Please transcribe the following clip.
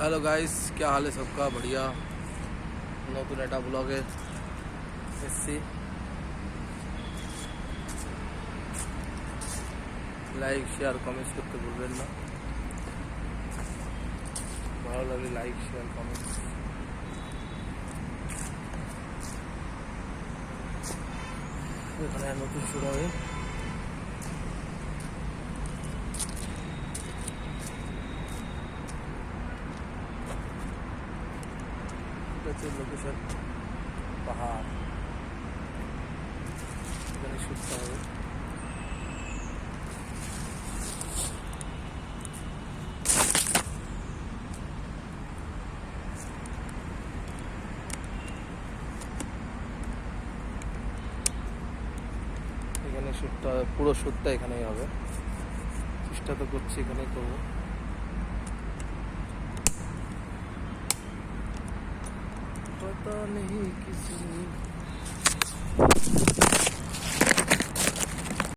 Hello guys, क्या हाल है सबका? बढ़िया। नतून এটা ব্লগে এসছি। লাইক শেয়ার কমেন্টস করতে ভুলবেন না। ভালো লাগলে লাইক শেয়ার কমেন্টস। এখানে নতুন শুরু হবে। লোকেশন পাহাড়, এখানে শুটতে হবে। এখানে শুটটা পুরো শুটটা এখানেই হবে। চেষ্টা তো করছি এখানেই করবো। पता नहीं किसी